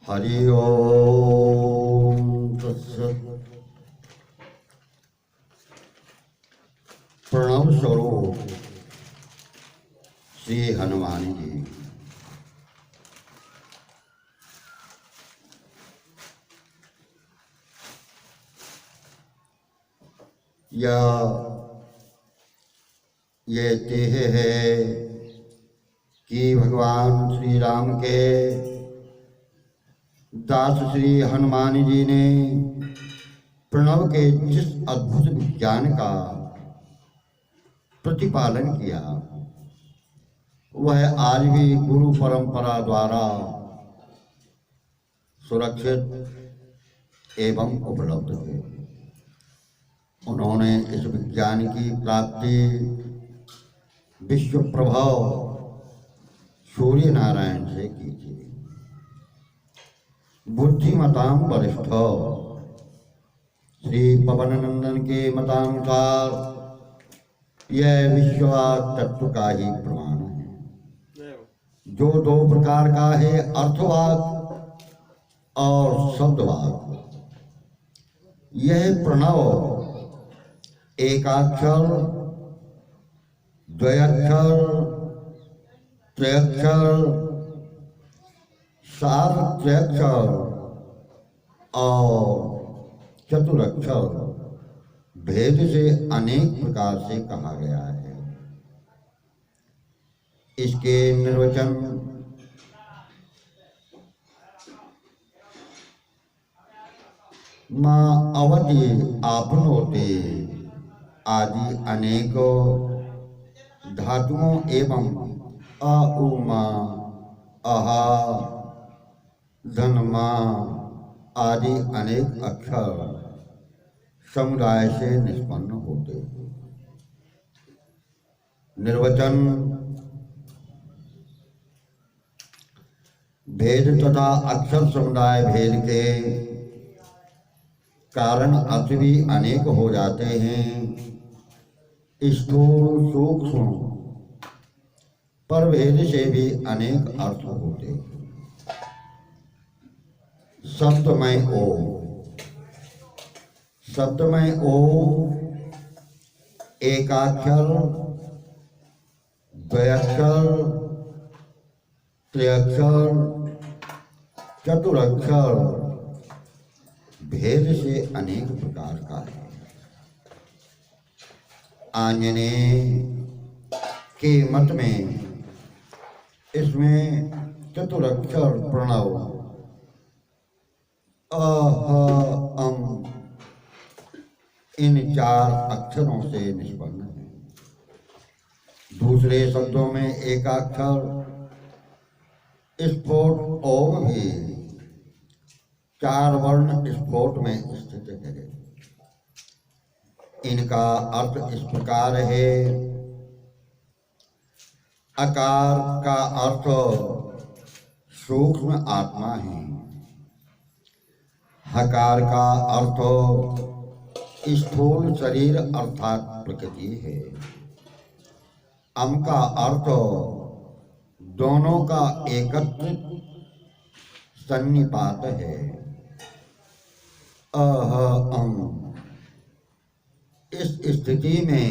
हरि ओम तत्सत्। प्रणव स्वरूप श्री हनुमान जी। ये देह है कि भगवान श्री राम के दास श्री हनुमान जी ने प्रणव के जिस अद्भुत विज्ञान का प्रतिपालन किया वह आज भी गुरु परंपरा द्वारा सुरक्षित एवं उपलब्ध है। उन्होंने इस विज्ञान की प्राप्ति विश्व प्रभाव सूर्य नारायण से की थी। बुद्धिमताम वरिष्ठ श्री पवन नंदन के मतानुसार यह विश्ववाद तत्व का ही प्रमाण है, जो दो प्रकार का है, अर्थवाद और शब्दवाद। यह प्रणव एकाक्षर, द्वयाक्षर, त्रयाक्षर, सार्वत्र्याक्षर और चतुरक्षर भेद से अनेक प्रकार से कहा गया है। इसके निर्वचन मां अवधि आपनोते आदि अनेकों धातुओं एवं अ उ मा अहा धनमा आदि अनेक अक्षर समुदाय से निष्पन्न होते हैं। निर्वचन भेद तथा अक्षर समुदाय भेद के कारण अर्थ भी अनेक हो जाते हैं। स्थूल सूक्ष्म पर भेद से भी अनेक अर्थ होते हैं। शब्दमय ओम, शब्दमय ओम एकाक्षर, द्वयाक्षर, त्रयाक्षर, चतुरक्षर भेद से अनेक प्रकार का है। आंजनेय के मत में इसमें चतुरक्षर प्रणव अम इन चार अक्षरों से निष्पन्न है। दूसरे शब्दों में एकाक्षर स्फोट ओम भी चार वर्ण स्फोट में स्थित है। इनका अर्थ इस प्रकार है। आकार का अर्थ सूक्ष्म आत्मा है। हकार का अर्थ स्थूल शरीर अर्थात प्रकृति है। अम का अर्थ दोनों का एकत्रित सन्निपात है। अह अम इस स्थिति में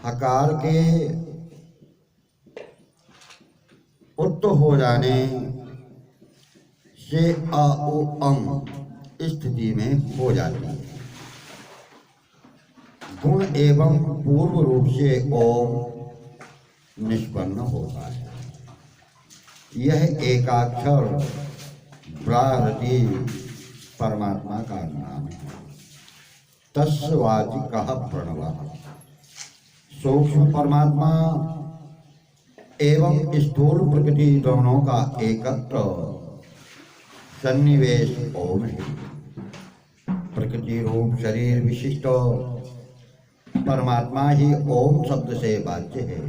हकार के उत्त हो जाने से अ उ अम स्थिति में हो जाती है। गुण एवं पूर्व रूप से ओम निष्पन्न होता है। यह एकाक्षर ब्राह्मति परमात्मा का नाम है। तस्वाचिकः प्रणवः सूक्ष्म परमात्मा एवं स्थूल प्रकृति दोनों का एकत्र सन्निवेश ओम है। प्रकृति रूप शरीर विशिष्ट परमात्मा ही ओम शब्द से वाच्य है।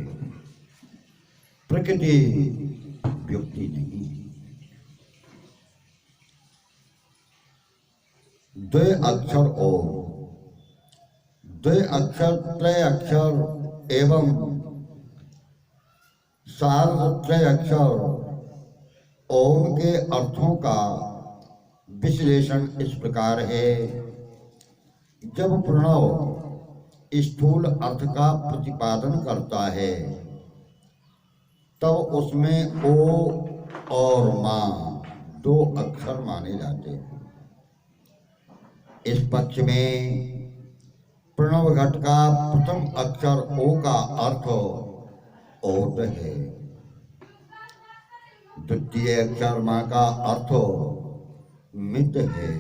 प्रकृति व्यक्ति नहीं। द्वय अक्षर ओम, द्वय अक्षर त्रय अक्षर एवं सार्वत्रय अक्षर ओम के अर्थों का विश्लेषण इस प्रकार है। जब प्रणव स्थूल अर्थ का प्रतिपादन करता है तब उसमें ओ और मां दो अक्षर माने जाते हैं। इस पक्ष में प्रणव घट का प्रथम अक्षर ओ का अर्थ ओत है, द्वितीय अक्षर मां का अर्थ मित है।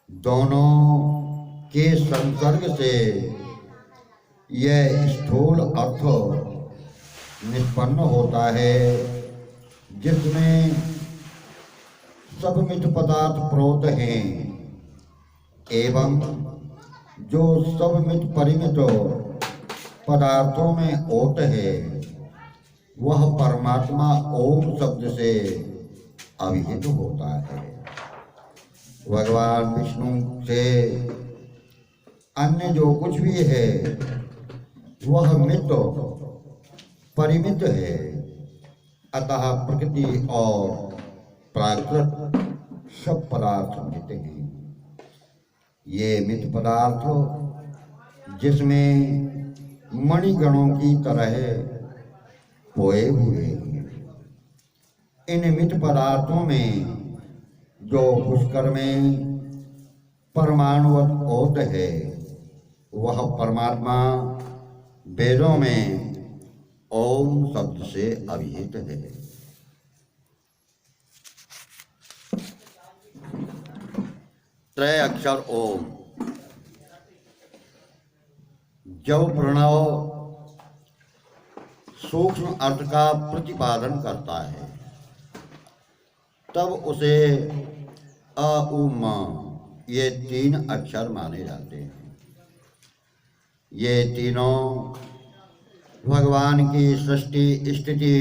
दोनों के संसर्ग से यह स्थूल अर्थ निष्पन्न होता है, जिसमें सब मित पदार्थ प्रोत हैं एवं जो सब मित परिमित पदार्थों में ओत है वह परमात्मा ओम शब्द से अभिहित होता है। भगवान विष्णु से अन्य जो कुछ भी है वह मित परिमित है, अतः प्रकृति और प्राकृत सब पदार्थ मित हैं। ये मित पदार्थ जिसमें मणिगणों की तरह खोए हुए हैं, इन मित पदार्थों में जो पुष्कर में परमाणुवत ओत है वह परमात्मा वेदों में ओम शब्द से अभिहित है। त्रय अक्षर ओम। जब प्रणव सूक्ष्म अर्थ का प्रतिपादन करता है तब उसे अ उ म ये तीन अक्षर माने जाते हैं। ये तीनों भगवान की सृष्टि स्थिति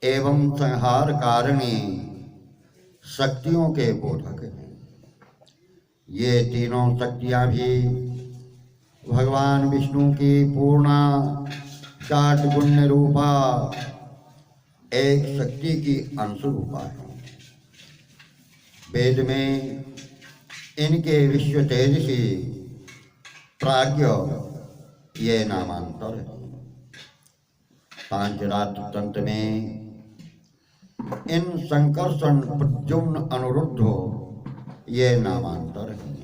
एवं संहार कारिणी शक्तियों के बोधक हैं। ये तीनों शक्तियां भी भगवान विष्णु की पूर्णा चाट गुण्य रूपा एक शक्ति की अंश रूपा है। वेद में इनके विश्व तेजसी प्राज्ञ ये नामांतर है। पांचरात्र तंत्र में इन संकर्षण प्रद्युम्न अनुरुद्ध ये नामांतर है।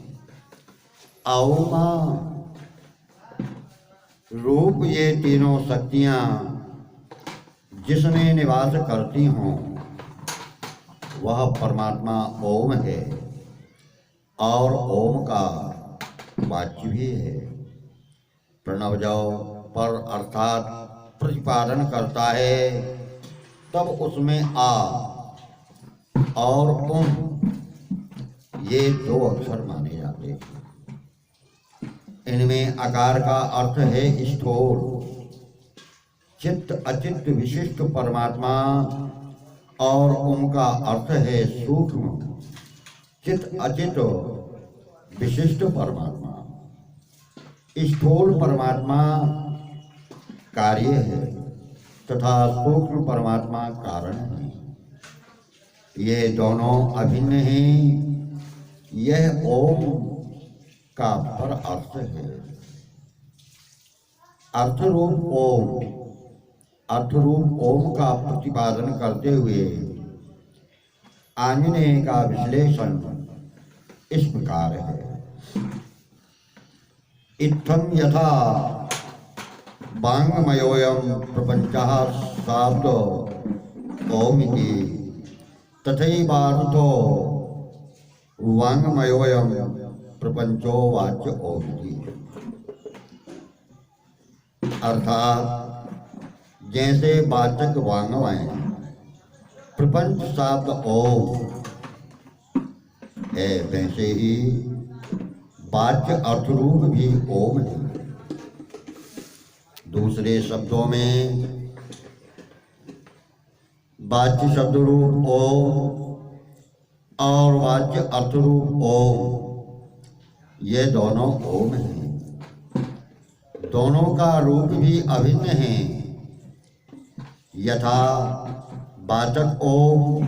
औमा रूप ये तीनों शक्तियां जिसमें निवास करती हों वह परमात्मा ओम है और ओम का वाच्य भी है। प्रणव जब पर अर्थात प्रतिपादन करता है तब उसमें आ और उम ये दो अक्षर माने जाते हैं। इनमें आकार का अर्थ है स्थूल, चित्त अचित्त विशिष्ट परमात्मा और उम का अर्थ है सूक्ष्म चित्त अचित्त विशिष्ट परमात्मा। स्थूल परमात्मा कार्य है तथा सूक्ष्म परमात्मा कारण है। ये दोनों अभिन्न हैं। यह ओम का पर अर्थ है। अर्थरूप ओम का प्रतिपादन करते हुए आंजनेय का विश्लेषण इस प्रकार है। इत्थं यथा वाङ्मयोऽयं प्रपञ्चः शाब्द ओमिति तथैवार्थो वाङ्मयोऽयं प्रपंचो वाच्य ओमिति। अर्थात जैसे वाचक वाङ्मय प्रपंच शब्द ओम है वैसे ही वाच्य अर्थरूप भी ओम है। दूसरे शब्दों में वाच्य शब्द रूप ओम और वाच्य अर्थरूप ओम ये दोनों ओम हैं। दोनों का रूप भी अभिन्न है। यथा वाचक ओम,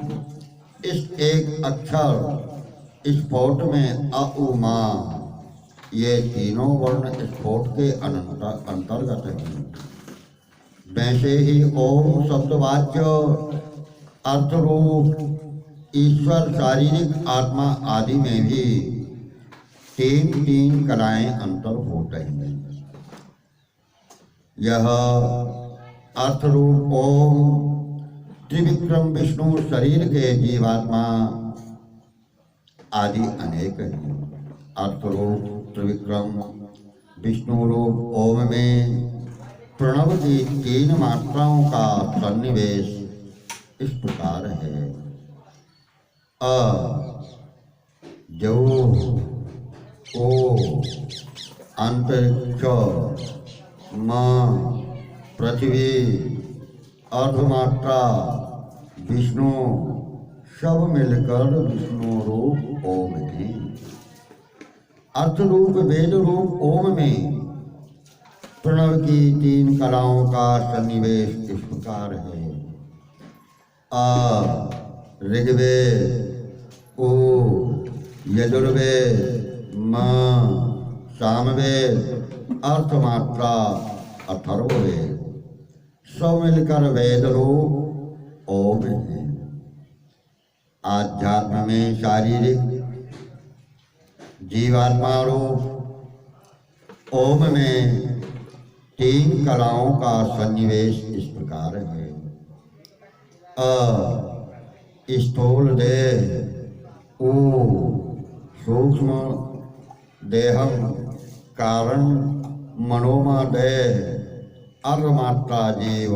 इस एक अक्षर स्फोट में अ उ मा, ये तीनों वर्ण स्फोट के अंतर्गत हैं। वैसे ही ओम शब्दवाच्य अर्थरूप ईश्वर शारीरिक आत्मा आदि में भी तीन तीन कलाएं अंतर्भूत हैं। यह अर्थरूप ओम त्रिविक्रम विष्णु शरीर के जीवात्मा आदि अनेक हैं। अर्थरूप त्रिविक्रम विष्णु रूप ओम में प्रणव की तीन मात्राओं का सन्निवेश इस प्रकार है। अ जो ओ अंतरिक्ष, म पृथ्वी, अर्धमात्रा विष्णु सब मिलकर विष्णु रूप ओम है। अर्थ रूप वेद रूप ओम में प्रणव की तीन कलाओं का सन्निवेश इस प्रकार है। अ ऋग्वेद, ओ यजुर्वेद, म सामवेद, अर्थमात्रा अथर्ववेद सब मिलकर वेद रूप ओम है। आध्यात्म में शारीरिक जीवात्मा रूप ओम में तीन कलाओं का सन्निवेश इस प्रकार है। अ स्थूल देह, उ सूक्ष्म देहम कारण मनोमा देह, अर्धमात्रा जीव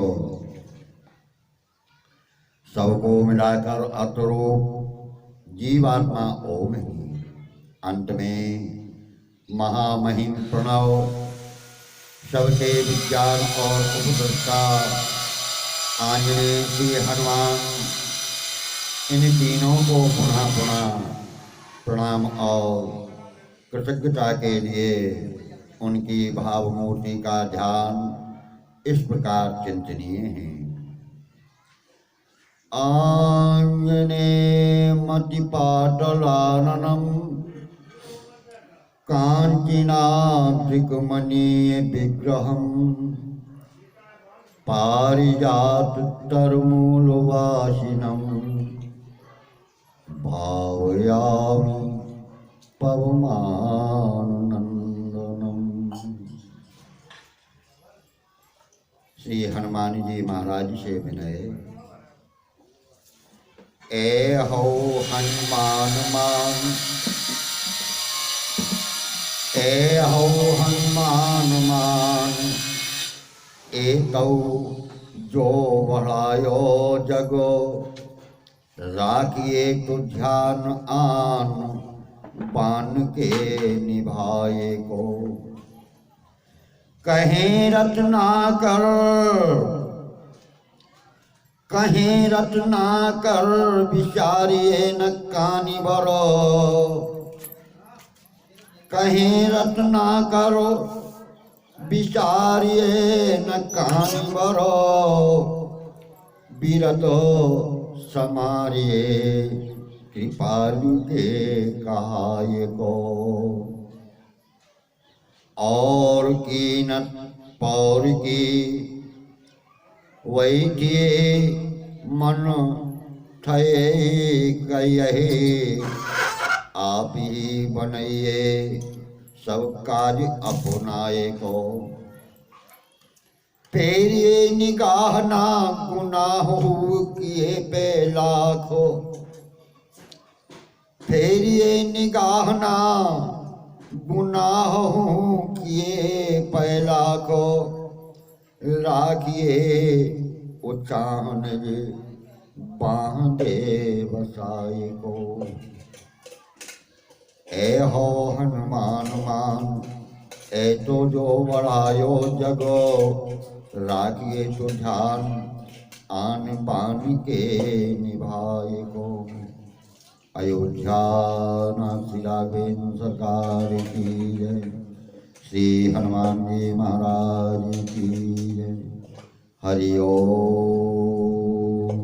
सबको मिलाकर अतरूप जीवात्मा ओम है। अंत में महामहिम प्रणव सबके विज्ञान और उपदृष्टा आंजनेय श्री हनुमान, इन तीनों को पुनः पुनः प्रणाम और कृतज्ञता के लिए उनकी भावमूर्ति का ध्यान इस प्रकार चिंतनीय है। आंजनेय मतिपाटलाननम कांचनाद्रिकमणीय विग्रहम पारिजात तरमूलवासिनम भावयामि पवमाननंदनम। श्री हनुमान जी महाराज से विनय। ए हो हनुमान मान, ए हो हनुमान मान, ए तौ जो बढ़ायो जगो, राखिए तो ध्यान आन, बान के निभाए को। कहीं रत्नाकर, कहीं रत्नाकर, विचारिए न कानी भरो। कहीं रत्नाकर, विचारिए न कानी भरो। बिरतो समारिए कृपालु के कहाय को। और कीनत पौर की वैठिए मन ठये कहिए। आप ही बनइए सब काज अपनाए को। फेरिए निगाह ना गुनाह किए पे लाखो। फेरिए निगाह ना गुनाह किए पे लाखो। राखिए उचान जे बांधे बसाए को। ए हो हनुमान मान, ए तो जो बढ़ायो जगो। राखिए तो ध्यान आन बान के निभाए को। अयोध्या नाथ राघवेंद्र सरकार की जय। श्री हनुमान जी महाराज की जय। हरि ओम।